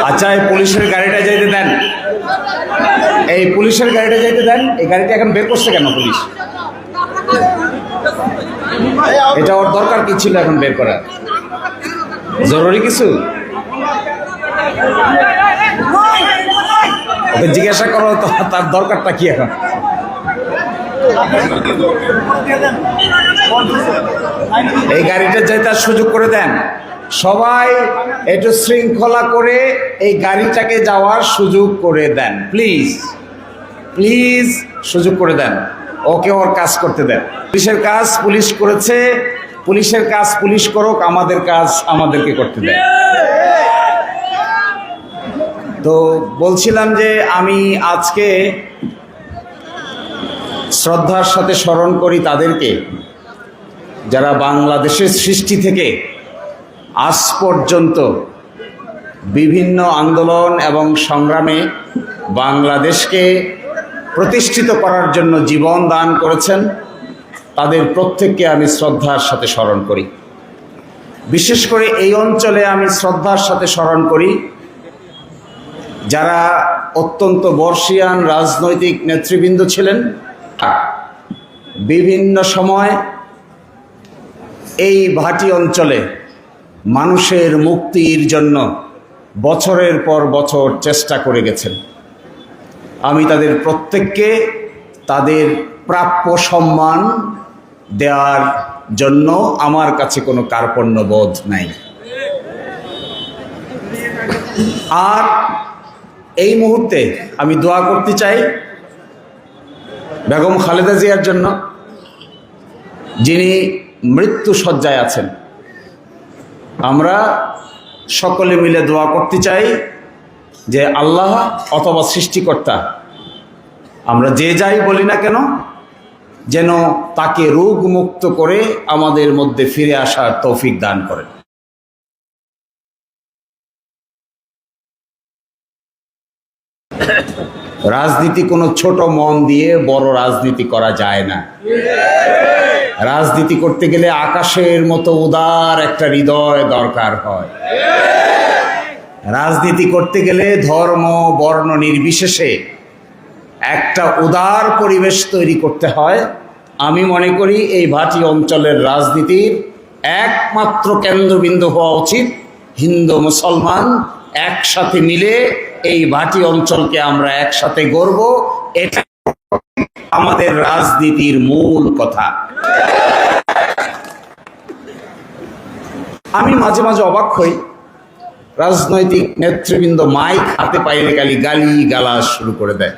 আচ্ছা, এই পুলিশের গাড়িটা যাইতে দেন, এই পুলিশের গাড়িটা যাইতে দেন। এই গাড়িটা এখন বের করছে কেন পুলিশ? এটা ওর দরকার কি ছিল এখন বের করা? জরুরি কিছু? ওকে জিজ্ঞাসা করো তো তার দরকারটা কি এখন। এই গাড়িটা যাইতে সুযোগ করে দেন। সবাই একটু শৃঙ্খলা করে এই গাড়িটাকে যাওয়ার সুযোগ করে দেন, প্লিজ প্লিজ সুযোগ করে দেন। ওকে ওর কাজ করতে দেন। পুলিশের কাজ পুলিশ করেছে, পুলিশের কাজ পুলিশ করুক, আমাদের কাজ আমাদেরকে করতে দেন। তো বলছিলাম যে আমি আজকে শ্রদ্ধার সাথে স্মরণ করি তাদেরকে যারা বাংলাদেশের সৃষ্টি থেকে আজ পর্যন্ত বিভিন্ন আন্দোলন এবং সংগ্রামে বাংলাদেশকে প্রতিষ্ঠিত করার জন্য জীবন দান করেছেন। তাদের প্রত্যেককে আমি শ্রদ্ধার সাথে স্মরণ করি। বিশেষ করে এই অঞ্চলে আমি শ্রদ্ধার সাথে স্মরণ করি যারা অত্যন্ত বর্ষীয়ান রাজনৈতিক নেতৃবৃন্দ ছিলেন। বিভিন্ন সময় এই ভাটি অঞ্চলে মানুষের মুক্তির জন্য বছরের পর বছর চেষ্টা করে গেছেন। আমি তাদের প্রত্যেককে তাদের প্রাপ্য সম্মান দেওয়ার জন্য আমার কাছে কোনো কার্পণ্য বোধ নাই। আর এই মুহূর্তে আমি দোয়া করতে চাই বেগম খালেদা জিয়ার জন্য, যিনি মৃত্যু শয্যায় আছেন। আমরা সকলে মিলে দোয়া করতে চাই যে আল্লাহ অথবা সৃষ্টিকর্তা, আমরা যে যাই বলি না কেন, যেন তাকে রোগ মুক্ত করে আমাদের মধ্যে ফিরে আসার তৌফিক দান করেন। রাজনীতি কোনো ছোট মন দিয়ে বড় রাজনীতি করা যায় না। রাজনীতি করতে গেলে আকাশের মতো উদার একটা হৃদয় দরকার হয়। রাজনীতি করতে গেলে ধর্ম বর্ণ নির্বিশেষে একটা উদার পরিবেশ তৈরি করতে হয়। আমি মনে করি এই ভাটি অঞ্চলের রাজনীতির একমাত্র কেন্দ্রবিন্দু হওয়া উচিত হিন্দু মুসলমান একসাথে মিলে এই ভাটি অঞ্চলকে আমরা একসাথে গড়ব। এটা আমাদের রাজনীতির মূল কথা। আমি মাঝে মাঝে অবাক হই, রাজনৈতিক নেতৃবৃন্দ মাইক হাতে পাইলে গালি গালাজ শুরু করে দেয়।